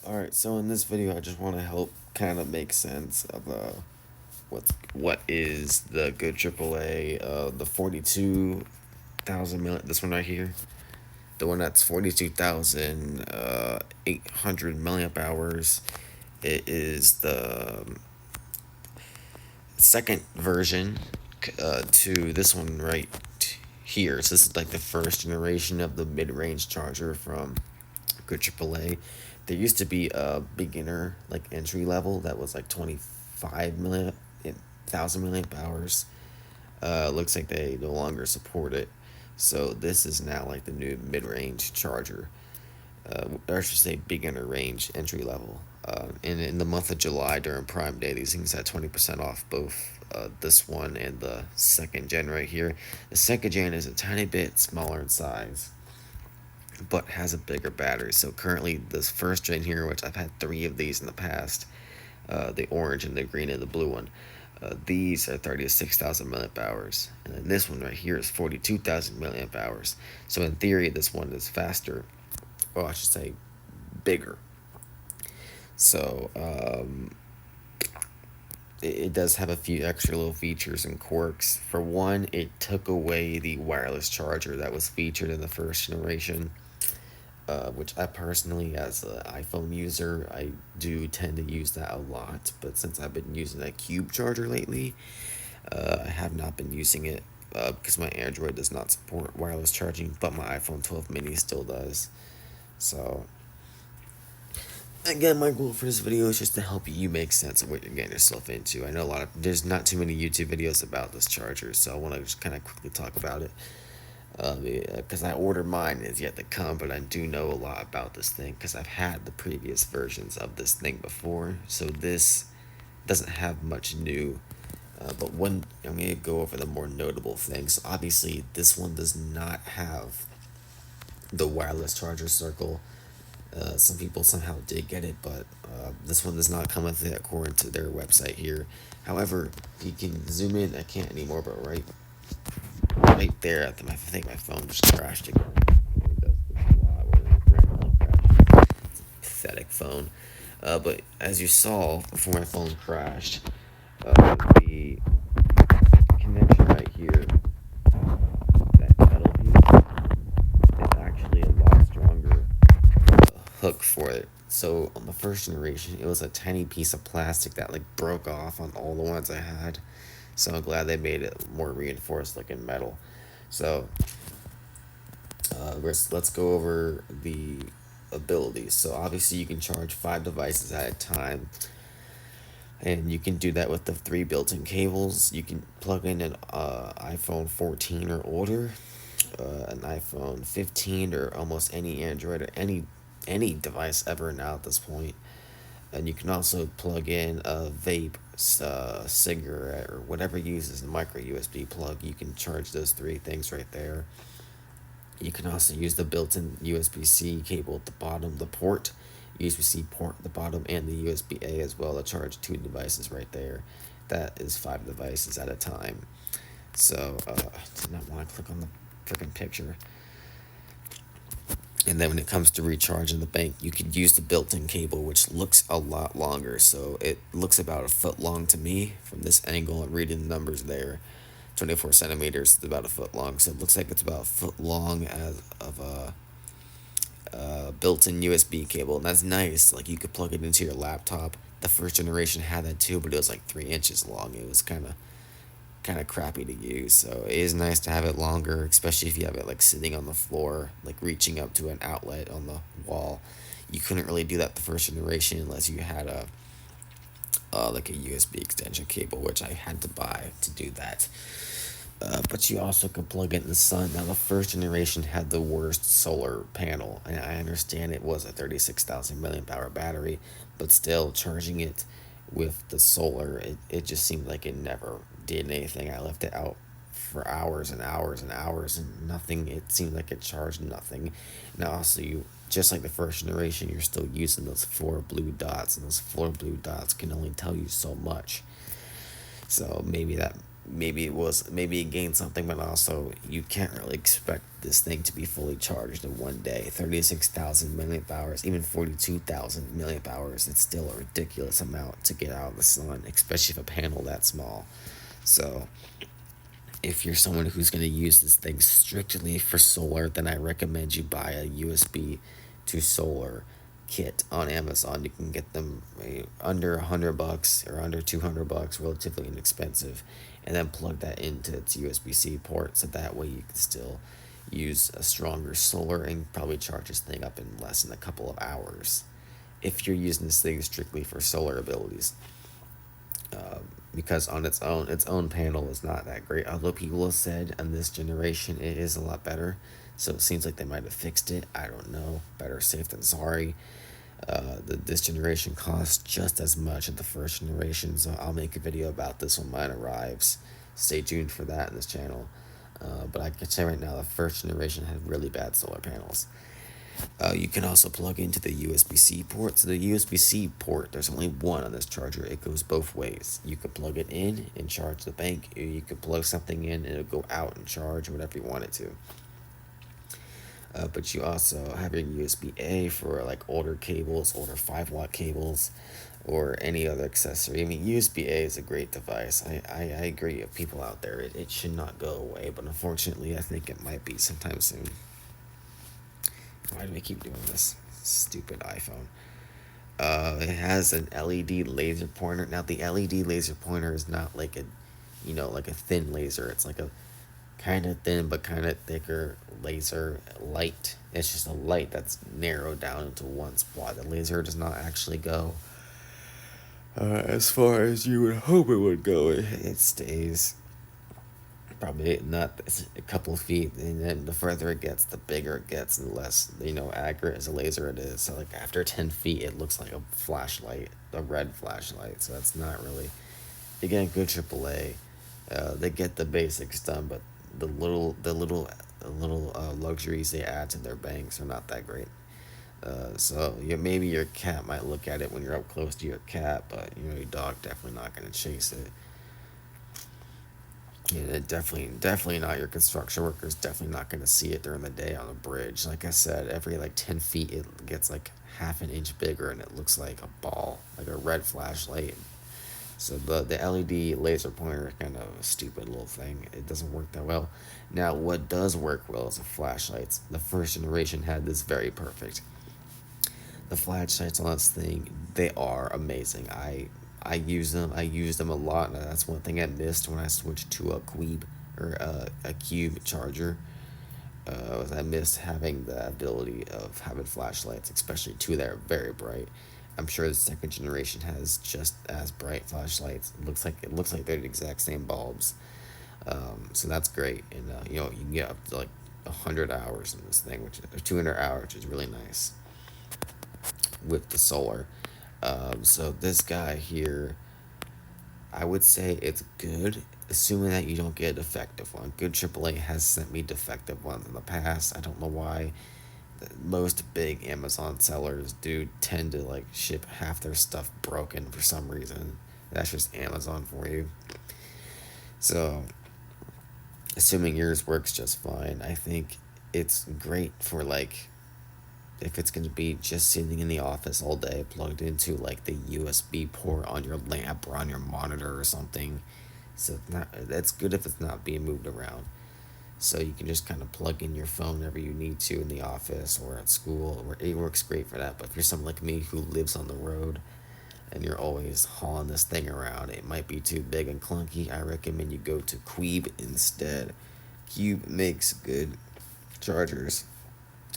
Alright, so in this video I just want to help kind of make sense of what is the good AAA, the 42,000 million, this one right here, the one that's 42,800 milliamp hours. It is the second version to this one right here. So this is like the first generation of the mid-range charger from good AAA. There used to be a beginner, like entry level, that was like 25,000 milliamp hours. Looks like they no longer support it. So this is now like the new mid-range charger. Or I should say beginner range, entry level. And in the month of July during Prime Day, these things had 20% off both this one and the second gen right here. The second gen is a tiny bit smaller in size, but has a bigger battery. So currently, this first gen here, which I've had 3 of these in the past, the orange and the green and the blue one, these are 36,000 milliamp hours, and then this one right here is 42,000 milliamp hours. So in theory, this one is faster, or I should say, bigger. So it does have a few extra little features and quirks. For one, it took away the wireless charger that was featured in the first generation. Which I personally, as an iPhone user, I do tend to use that a lot. But since I've been using that Cube charger lately, I have not been using it because my Android does not support wireless charging, but my iPhone 12 mini still does. So, again, my goal for this video is just to help you make sense of what you're getting yourself into. I know there's not too many YouTube videos about this charger, so I want to just kind of quickly talk about it. Because I ordered mine is yet to come, but I do know a lot about this thing because I've had the previous versions of this thing before. So this doesn't have much new, but when I'm gonna go over the more notable things. Obviously, this one does not have the wireless charger circle. Some people somehow did get it, but this one does not come with it according to their website here. However, you can zoom in. I can't anymore, but right there, I think my phone just crashed again. It does this a lot when it randomly crashes. It's a pathetic phone. But as you saw before my phone crashed, the connection right here, that metal piece, is actually a lot stronger hook for it. So on the first generation, it was a tiny piece of plastic that like broke off on all the ones I had. So I'm glad they made it more reinforced, like in metal. So let's go over the abilities. So obviously you can charge 5 devices at a time, and you can do that with the 3 built-in cables. You can plug in an iPhone 14 or older, an iPhone 15, or almost any Android or any device ever now at this point. And you can also plug in a vape, cigarette, or whatever uses a micro USB plug. You can charge those 3 things right there. You can also use the built-in USB-C cable at the bottom, the port, USB-C port at the bottom, and the USB-A as well to charge 2 devices right there. That is 5 devices at a time. So, I did not want to click on the freaking picture. And then when it comes to recharging the bank, you could use the built-in cable, which looks a lot longer. So it looks about a foot long to me from this angle. I'm reading the numbers there. 24 centimeters is about a foot long. So it looks like it's about a foot long as of a built-in USB cable. And that's nice. Like you could plug it into your laptop. The first generation had that too, but it was like 3 inches long. It was kind of crappy to use. So it is nice to have it longer, especially if you have it like sitting on the floor, like reaching up to an outlet on the wall. You couldn't really do that the first generation unless you had a like a USB extension cable, which I had to buy to do that. But you also could plug it in the sun. Now the first generation had the worst solar panel, and I understand it was a 36,000 milliamp hour battery, but still charging it with the solar, it just seemed like it never did anything. I left it out for hours and hours and hours and nothing. It seemed like it charged nothing. Now also, you just like the first generation, you're still using those 4 blue dots, and those 4 blue dots can only tell you so much. So maybe that maybe it gained something, but also you can't really expect this thing to be fully charged in one day. 36,000 milliamp hours, even 42,000 milliamp hours. It's still a ridiculous amount to get out of the sun, especially if a panel that small. So if you're someone who's going to use this thing strictly for solar, then I recommend you buy a USB to solar kit on Amazon. You can get them under $100 or under $200, relatively inexpensive, and then plug that into its USB-C port, so that way you can still use a stronger solar and probably charge this thing up in less than a couple of hours if you're using this thing strictly for solar abilities. Because on its own panel is not that great. Although people have said on this generation it is a lot better, so it seems like they might have fixed it. I don't know. Better safe than sorry. This generation costs just as much as the first generation, so I'll make a video about this when mine arrives. Stay tuned for that in this channel. But I can say right now, the first generation had really bad solar panels. You can also plug into the USB-C port. So the USB-C port, there's only one on this charger. It goes both ways. You can plug it in and charge the bank, or you can plug something in and it'll go out and charge whatever you want it to. But you also have your USB-A for like older cables, older 5-watt cables, or any other accessory. I mean, USB-A is a great device. I agree with people out there. It should not go away, but unfortunately, I think it might be sometime soon. Why do we keep doing this? Stupid iPhone. It has an LED laser pointer. Now, the LED laser pointer is not like a, like a thin laser. It's like a kind of thin but kind of thicker laser light. It's just a light that's narrowed down into one spot. The laser does not actually go as far as you would hope it would go. It stays probably not a couple of feet, and then the further it gets, the bigger it gets, and the less accurate as a laser it is. So like after 10 feet, it looks like a flashlight, a red flashlight. So that's not really, again, good AAA. They get the basics done, but the little luxuries they add to their banks are not that great. So maybe your cat might look at it when you're up close to your cat, but your dog definitely not gonna chase it. Yeah, definitely not your construction workers. Definitely not gonna see it during the day on a bridge. Like I said, every like 10 feet, it gets like half an inch bigger, and it looks like a ball, like a red flashlight. So the LED laser pointer is kind of a stupid little thing. It doesn't work that well. Now, what does work well is the flashlights. The first generation had this very perfect. The flashlights on this thing, they are amazing. I use them. I use them a lot. And that's one thing I missed when I switched to a Queeb or a Cube charger. Was I missed having the ability of having flashlights, especially two that are very bright. I'm sure the second generation has just as bright flashlights. It looks like they're the exact same bulbs. So that's great, and you can get up to like 100 hours in this thing, or 200 hours, which is really nice with the solar. So this guy here, I would say it's good, assuming that you don't get a defective one. Good AAA has sent me defective ones in the past. I don't know why. Most big Amazon sellers do tend to like ship half their stuff broken for some reason. That's just Amazon for you. So, assuming yours works just fine, I think it's great for like if it's going to be just sitting in the office all day plugged into like the USB port on your lamp or on your monitor or something. So that's good if it's not being moved around. So you can just kind of plug in your phone whenever you need to in the office or at school. It works great for that. But if you're someone like me who lives on the road and you're always hauling this thing around, it might be too big and clunky. I recommend you go to Queeb instead. Cube makes good chargers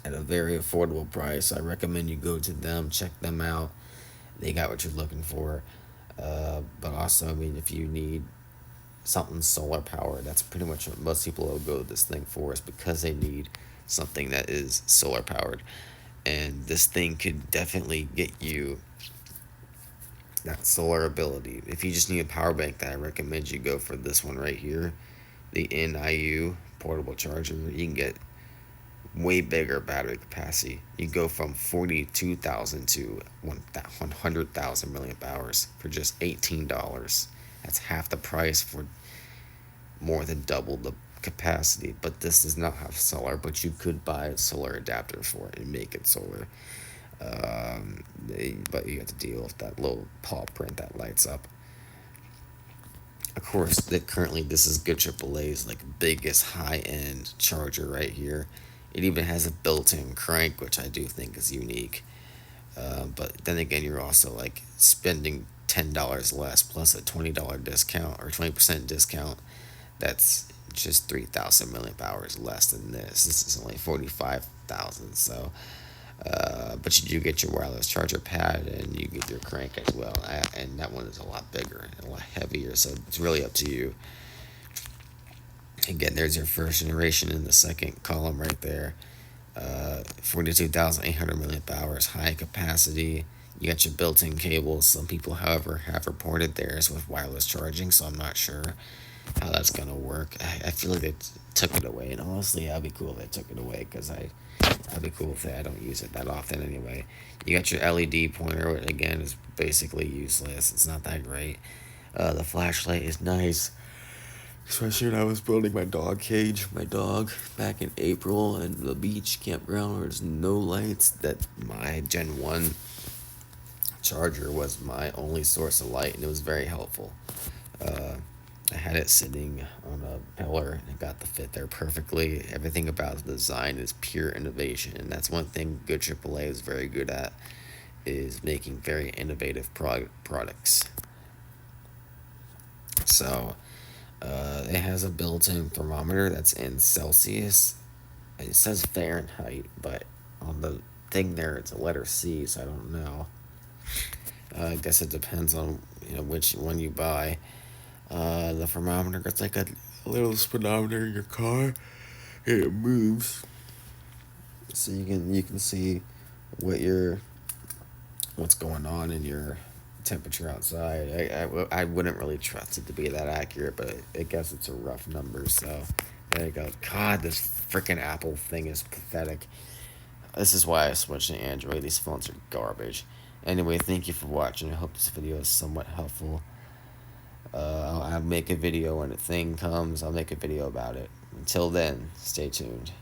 at a very affordable price. I recommend you go to them, check them out. They got what you're looking for. But also, I mean, if you need something solar powered, that's pretty much what most people will go to this thing for, is because they need something that is solar powered. And this thing could definitely get you that solar ability. If you just need a power bank, then I recommend you go for this one right here, the NIU portable charger. You can get way bigger battery capacity. You go from 42,000 to 100,000 milliamp hours for just $18. That's half the price for more than double the capacity, but this does not have solar, but you could buy a solar adapter for it and make it solar. But you have to deal with that little paw print that lights up. Of course, currently this is good AAA's like biggest high end charger right here. It even has a built-in crank, which I do think is unique. But then again, you're also like spending $10 less plus a $20 discount or 20% discount. That's just 3,000 milliamp hours less than this. This is only 45,000. So, but you do get your wireless charger pad and you get your crank as well. And that one is a lot bigger and a lot heavier. So it's really up to you. Again, there's your first generation in the second column right there. 42,800 milliamp hours, high capacity. You got your built-in cables. Some people, however, have reported theirs with wireless charging, so I'm not sure how that's gonna work. I feel like they took it away, and honestly, I'd be cool if they took it away because I'd be cool if I don't use it that often anyway. You got your LED pointer, which again is basically useless. It's not that great. The flashlight is nice. Especially when I was building my dog cage, my dog, back in April, and the beach campground where there's no lights, that my Gen 1 charger was my only source of light, and it was very helpful. I had it sitting on a pillar, and it got to fit there perfectly. Everything about the design is pure innovation, and that's one thing good AAA is very good at, is making very innovative products. So, it has a built-in thermometer that's in Celsius. It says Fahrenheit, but on the thing there it's a letter C, so I don't know. I guess it depends on which one you buy. The thermometer, it's like a little speedometer in your car, and it moves, so you can see what what's going on in your temperature outside. I wouldn't really trust it to be that accurate, but I guess it's a rough number. So there you go. God, this freaking Apple thing is pathetic. This is why I switched to Android. These phones are garbage. Anyway, thank you for watching. I hope this video is somewhat helpful. I'll make a video when the thing comes. I'll make a video about it. Until then, stay tuned.